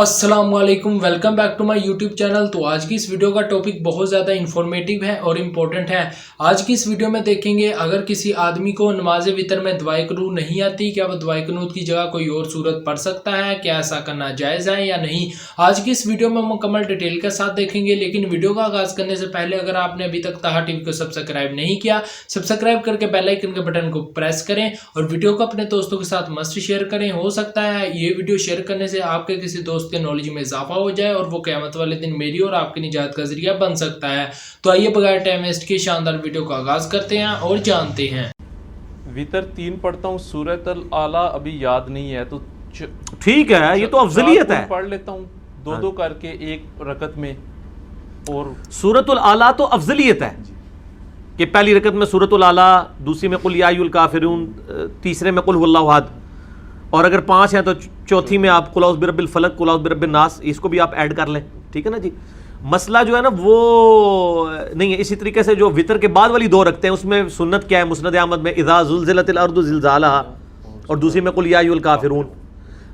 अस्सलाम वालेकुम, welcome back to my YouTube channel. तो आज की इस वीडियो का टॉपिक बहुत ज़्यादा इंफॉर्मेटिव है और इम्पोर्टेंट है। आज की इस वीडियो में देखेंगे अगर किसी आदमी को नमाज वितर में दुआए कुनूत नहीं आती, क्या वह दुआए कुनूत की जगह कोई और सूरत पढ़ सकता है, क्या ऐसा करना जायज़ है या नहीं। आज की इस वीडियो में मुकम्मल डिटेल के साथ देखेंगे। लेकिन वीडियो का आगाज़ करने से पहले अगर आपने अभी तक ताहा टीवी को सब्सक्राइब नहीं किया, सब्सक्राइब करके बेल आइकन के बटन को प्रेस करें और वीडियो को अपने दोस्तों के साथ मस्ट शेयर करें। हो सकता है ये वीडियो शेयर करने से आपके किसी दोस्त के नॉलेज में इजाफा हो जाए और वो क़यामत वाले दिन मेरी और आपकी निजात का जरिया बन सकता है। तो आइए बगैर टाइम वेस्ट के शानदार वीडियो का आगाज करते हैं और जानते हैं। वितर 3 पढ़ता हूँ, सूरतुल आला अभी याद नहीं है तो ठीक है, ये तो अफजलियत है। पढ़ लेता हूँ दो करके एक रकत में। और सूरतुल आला तो अफजलियत है कि पहली रकत में सूरतुल आला, दूसरी में कुल या अय्युल काफिरून, तीसरे में कुल हुवल्लाहु अहद, और अगर 5 हैं तो चौथी में आप कुल औज़ बिरब्बिल फलक, कुल औज़ बिरब्बिन नास, इसको भी आप ऐड कर लें। ठीक है ना जी। मसला जो है ना वो नहीं है। इसी तरीके से जो वितर के बाद वाली 2 रखते हैं उसमें सुन्नत क्या है, मुस्नद अहमद में इज़ा ज़ुलज़िलतिल अर्दु ज़िलज़ालहा, और दूसरी में कुल या अय्युल काफिरून।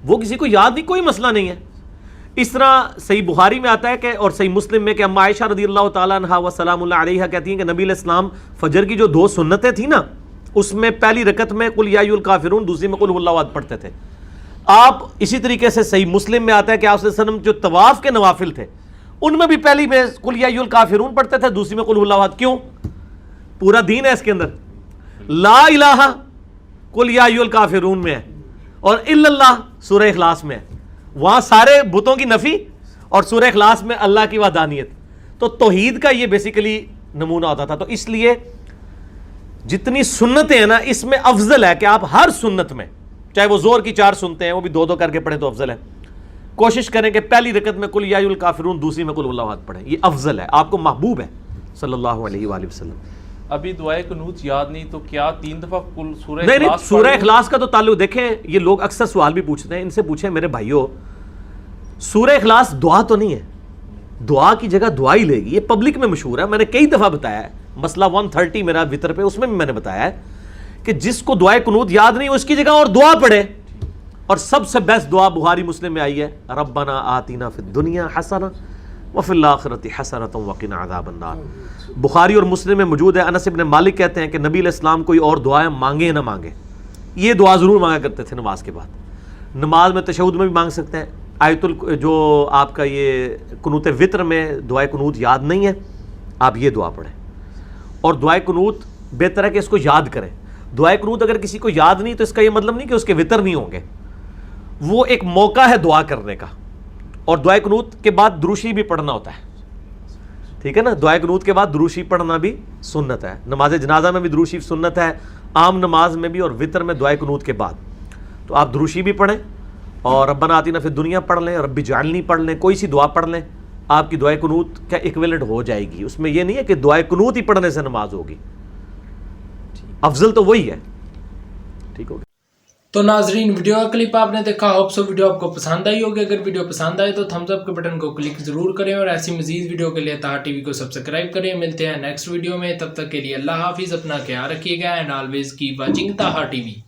वो किसी को याद नहीं, कोई मसला नहीं है। इस तरह सही बुखारी में आता है कि और सही मुस्लिम में कि अम्मा आयशा रज़ियल्लाहु ताला अन्हा व सलामुल्लाह अलैहा कहती हैं कि नबी अलैहिस्सलाम फजर की जो 2 सुन्नतें थी ना, उसमें पहली रकत में कुल या अय्युल काफिरून, दूसरी में कुल हुवल्लाहु अहद पढ़ते थे आप। इसी तरीके से सही मुस्लिम में आता है कि आप सल्लल्लाहु अलैहि वसल्लम जो तवाफ के नवाफिल थे उनमें भी पहली में कुल या अय्युल काफिरून पढ़ते थे, दूसरी में कुल हुवल्लाहु अहद। क्यों? पूरा दीन है इसके अंदर। ला इलाहा कुल या अय्युल काफिरून में है और इल्लल्लाह सूरह इखलास में है। वहां सारे बुतों की नफी और सूरह इखलास में अल्लाह की वहदानियत। तो तौहीद का ये बेसिकली नमूना होता था। तो इसलिए जितनी सुन्नतें हैं ना, इसमें अफजल है कि आप हर सुन्नत में, चाहे वो जोर की 4 सुनते हैं वो भी 2 करके पढ़े तो अफजल है। कोशिश करें कि पहली रकत में कुल या अय्युल काफिरून, दूसरी में कुल हुवल्लाहु अहद पढ़ें। ये अफजल है, आपको महबूब है सल्लल्लाहु अलैहि वसल्लम। अभी दुआए कुनूत याद नहीं तो क्या 3 दफा कुल सूरह नहीं, सूरह इखलास का तो ताल्लुक देखें। ये लोग अक्सर सवाल भी पूछते हैं, इनसे पूछें मेरे भाइयों, सूरह इखलास दुआ तो नहीं है, दुआ की जगह दुआ ही लेगी। ये पब्लिक में मशहूर है, मैंने कई दफा बताया है। मसला 130 मेरा वितर पे, उसमें भी मैंने बताया है कि जिसको दुआए कुनूत याद नहीं उसकी जगह और दुआ पढ़े। और सबसे बेस्ट दुआ बुखारी मुस्लिम में आई है, रब्बना आतिना फिद दुनिया हसना व फिल आखिरति हसनतन व क़िना अज़ाबन नार। बुखारी और मुस्लिम में मौजूद है। अनस इब्न मालिक कहते हैं कि नबी अलैहिस्सलाम कोई और दुआएं मांगे ना मांगे, ये दुआ ज़रूर मांगा करते थे नमाज के बाद। नमाज में तशहुद में भी मांग सकते हैं। आयतुल जो आपका ये कुनूत वितर में दुआए कुनूत याद नहीं है, आप ये दुआ पढ़ें। और दुआए कुनूत बेहतर है कि इसको याद करें। दुआए कुनूत अगर किसी को याद नहीं तो इसका ये मतलब नहीं कि उसके वितर नहीं होंगे, वो एक मौका है दुआ करने का। और दुआए कुनूत के बाद दुरूशी भी पढ़ना होता है, ठीक है ना। दुआए कुनूत के बाद दुरूशी पढ़ना भी सुन्नत है। नमाज जनाजा में भी दुरूशी सुन्नत है, आम नमाज में भी, और वितर में दुआए कुनूत के बाद। तो आप दुरूशी भी पढ़ें और रब्बना आतिना फिद दुनिया पढ़ लें, रब्बी जाअलनी पढ़ लें, कोई सी दुआ पढ़ लें, आपकी दुआए कुनूत का इक्विवेलेंट हो जाएगी। उसमें यह नहीं है कि दुआए कुनूत ही पढ़ने से नमाज होगी, अफजल तो वही है। ठीक हो गया। तो नाजरीन, वीडियो का क्लिप आपने देखा, होप सो वीडियो आपको पसंद आई होगी। अगर वीडियो पसंद आए तो थम्स अप के बटन को क्लिक जरूर करें और ऐसी मजीद वीडियो के लिए ताहा टीवी को सब्सक्राइब करें। मिलते हैं नेक्स्ट वीडियो में, तब तक के लिए अल्लाह हाफिज़, अपना ख्याल रखिएगा एंड ऑलवेज कीप वाचिंग ताहा टीवी।